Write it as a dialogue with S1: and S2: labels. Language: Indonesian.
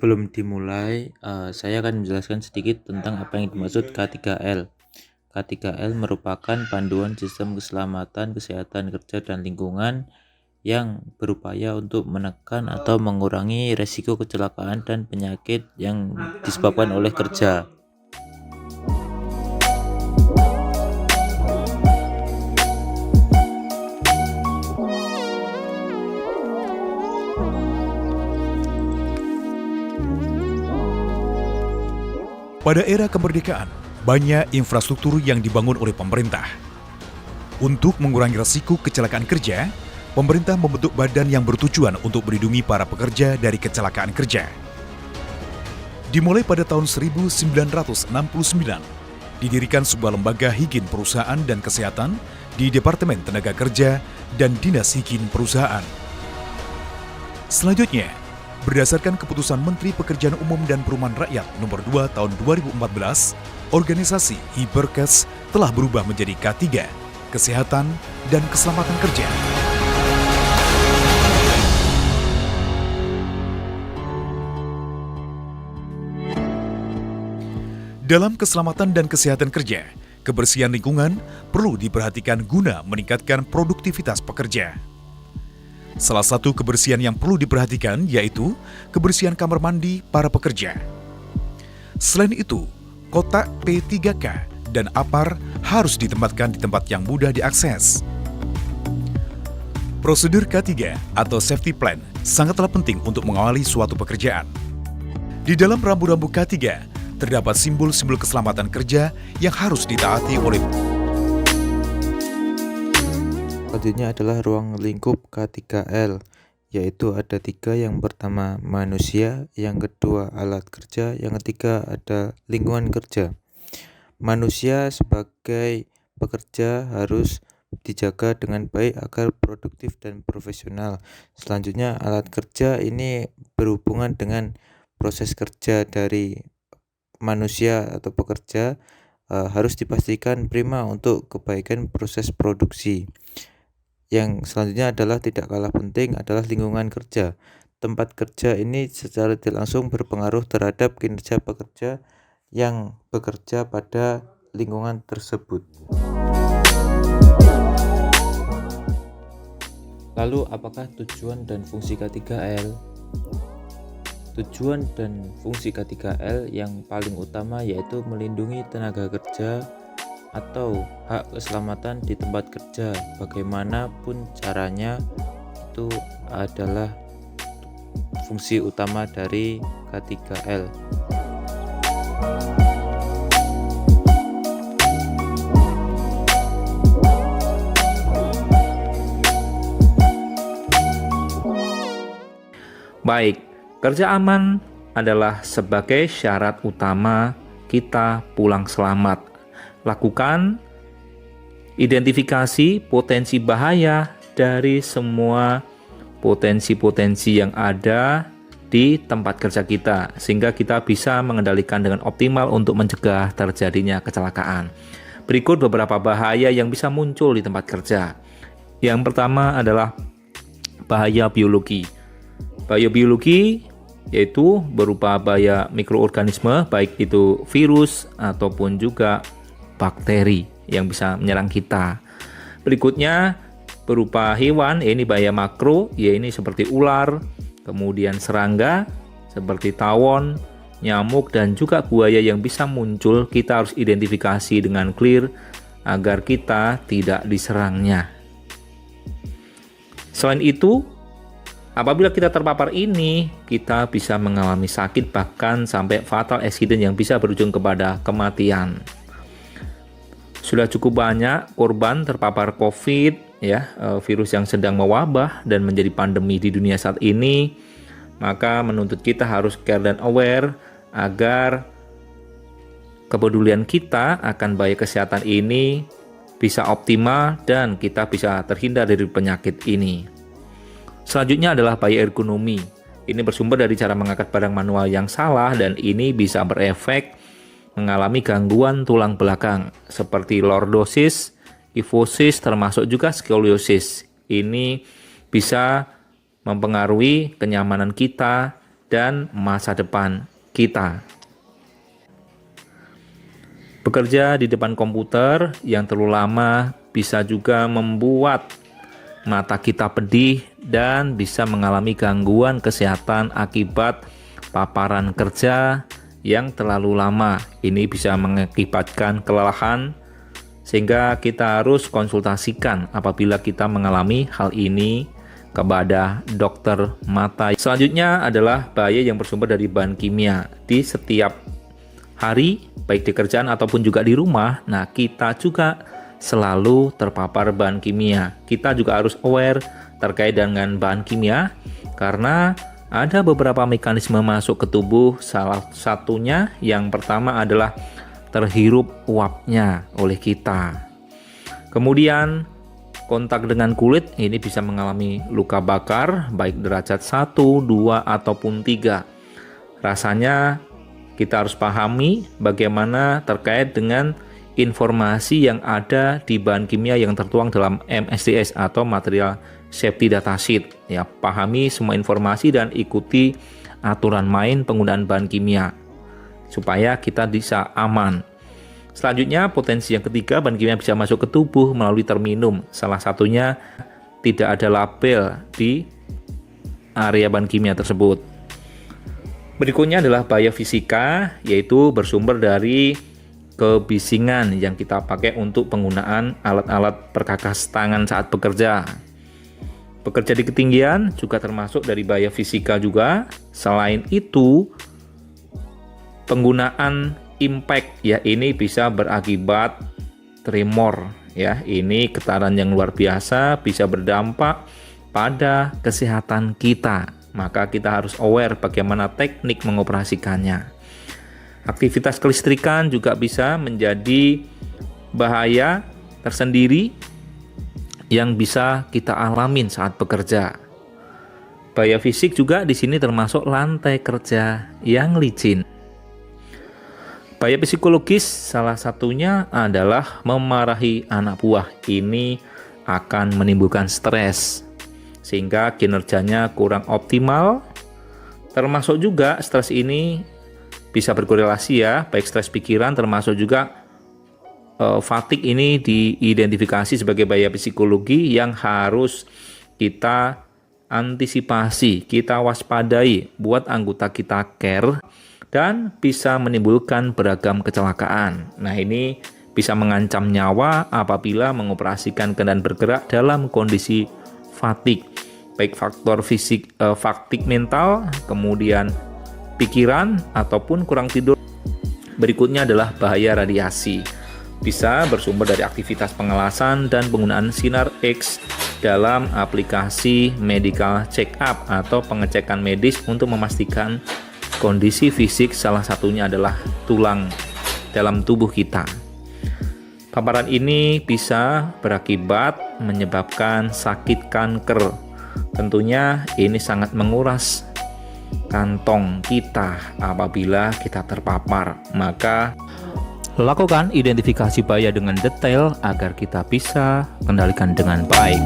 S1: Sebelum dimulai, saya akan menjelaskan sedikit tentang apa yang dimaksud K3L. K3L merupakan panduan sistem keselamatan, kesehatan kerja, dan lingkungan yang berupaya untuk menekan atau mengurangi resiko kecelakaan dan penyakit yang disebabkan oleh kerja.
S2: Pada era kemerdekaan, banyak infrastruktur yang dibangun oleh pemerintah. Untuk mengurangi risiko kecelakaan kerja, pemerintah membentuk badan yang bertujuan untuk melindungi para pekerja dari kecelakaan kerja. Dimulai pada tahun 1969, didirikan sebuah lembaga higien perusahaan dan kesehatan di Departemen Tenaga Kerja dan Dinas Higien Perusahaan. Selanjutnya, berdasarkan keputusan Menteri Pekerjaan Umum dan Perumahan Rakyat Nomor 2 Tahun 2014, organisasi Hiperkes telah berubah menjadi K3, Kesehatan dan Keselamatan Kerja. Dalam keselamatan dan kesehatan kerja, kebersihan lingkungan perlu diperhatikan guna meningkatkan produktivitas pekerja. Salah satu kebersihan yang perlu diperhatikan yaitu kebersihan kamar mandi para pekerja. Selain itu, kotak P3K dan APAR harus ditempatkan di tempat yang mudah diakses. Prosedur K3 atau safety plan sangatlah penting untuk mengawali suatu pekerjaan. Di dalam rambu-rambu K3 terdapat simbol-simbol keselamatan kerja yang harus ditaati oleh.
S1: Selanjutnya adalah ruang lingkup K3L, yaitu ada 3. Yang pertama manusia, yang kedua alat kerja, yang ketiga ada lingkungan kerja. Manusia sebagai pekerja harus dijaga dengan baik agar produktif dan profesional. Selanjutnya alat kerja ini berhubungan dengan proses kerja dari manusia atau pekerja, harus dipastikan prima untuk kebaikan proses produksi. Yang selanjutnya adalah tidak kalah penting adalah lingkungan kerja. Tempat kerja ini secara tidak langsung berpengaruh terhadap kinerja pekerja yang bekerja pada lingkungan tersebut. Lalu apakah tujuan dan fungsi K3L? Tujuan dan fungsi K3L yang paling utama yaitu melindungi tenaga kerja atau hak keselamatan di tempat kerja. Bagaimanapun caranya, itu adalah fungsi utama dari K3L.
S3: Baik, kerja aman adalah sebagai syarat utama kita pulang selamat. Lakukan identifikasi potensi bahaya dari semua potensi-potensi yang ada di tempat kerja kita, sehingga kita bisa mengendalikan dengan optimal untuk mencegah terjadinya kecelakaan. Berikut beberapa bahaya yang bisa muncul di tempat kerja. Yang pertama adalah bahaya biologi. Bahaya biologi yaitu berupa bahaya mikroorganisme, baik itu virus ataupun juga bakteri yang bisa menyerang kita. Berikutnya berupa hewan, ini bahaya makro, ini seperti ular, kemudian serangga seperti tawon, nyamuk dan juga buaya yang bisa muncul. Kita harus identifikasi dengan clear agar kita tidak diserangnya. Selain itu, apabila kita terpapar ini, kita bisa mengalami sakit bahkan sampai fatal accident yang bisa berujung kepada kematian. Sudah cukup banyak korban terpapar COVID, virus yang sedang mewabah dan menjadi pandemi di dunia saat ini. Maka menuntut kita harus care dan aware agar kepedulian kita akan bahaya kesehatan ini bisa optimal dan kita bisa terhindar dari penyakit ini. Selanjutnya adalah bahaya ergonomi. Ini bersumber dari cara mengangkat barang manual yang salah dan ini bisa berefek mengalami gangguan tulang belakang seperti lordosis, kyphosis, termasuk juga skoliosis. Ini bisa mempengaruhi kenyamanan kita dan masa depan kita. Bekerja di depan komputer yang terlalu lama bisa juga membuat mata kita pedih dan bisa mengalami gangguan kesehatan akibat paparan kerja yang terlalu lama. Ini bisa mengakibatkan kelelahan sehingga kita harus konsultasikan apabila kita mengalami hal ini kepada dokter mata. Selanjutnya adalah bahaya yang bersumber dari bahan kimia. Di setiap hari, baik di kerjaan ataupun juga di rumah, nah kita juga selalu terpapar bahan kimia. Kita juga harus aware terkait dengan bahan kimia karena ada beberapa mekanisme masuk ke tubuh. Salah satunya yang pertama adalah terhirup uapnya oleh kita. Kemudian kontak dengan kulit ini bisa mengalami luka bakar baik derajat 1, 2 ataupun 3. Rasanya kita harus pahami bagaimana terkait dengan informasi yang ada di bahan kimia yang tertuang dalam MSDS atau Material Safety Data Sheet. Ya, pahami semua informasi dan ikuti aturan main penggunaan bahan kimia supaya kita bisa aman. Selanjutnya, potensi yang ketiga, bahan kimia bisa masuk ke tubuh melalui terminum. Salah satunya tidak ada label di area bahan kimia tersebut. Berikutnya adalah bahaya fisika, yaitu bersumber dari kebisingan yang kita pakai untuk penggunaan alat-alat perkakas tangan saat bekerja. Bekerja di ketinggian juga termasuk dari bahaya fisika juga. Selain itu, penggunaan impact ya ini bisa berakibat tremor ya. Ini getaran yang luar biasa bisa berdampak pada kesehatan kita. Maka kita harus aware bagaimana teknik mengoperasikannya. Aktivitas kelistrikan juga bisa menjadi bahaya tersendiri yang bisa kita alamin saat bekerja. Bahaya fisik juga di sini termasuk lantai kerja yang licin. Bahaya psikologis salah satunya adalah memarahi anak buah. Ini akan menimbulkan stres sehingga kinerjanya kurang optimal. Termasuk juga stres ini bisa berkorelasi ya, baik stres pikiran termasuk juga fatigue ini diidentifikasi sebagai bahaya psikologi yang harus kita antisipasi, kita waspadai buat anggota kita care dan bisa menimbulkan beragam kecelakaan. Nah, ini bisa mengancam nyawa apabila mengoperasikan kendaraan bergerak dalam kondisi fatigue, baik faktor fisik, fatigue mental, kemudian pikiran ataupun kurang tidur. Berikutnya adalah bahaya radiasi. Bisa bersumber dari aktivitas pengelasan dan penggunaan sinar X dalam aplikasi medical check up atau pengecekan medis untuk memastikan kondisi fisik, salah satunya adalah tulang dalam tubuh kita. Paparan ini bisa berakibat menyebabkan sakit kanker. Tentunya ini sangat menguras kantong kita apabila kita terpapar. Maka lakukan identifikasi bahaya dengan detail agar kita bisa kendalikan dengan baik.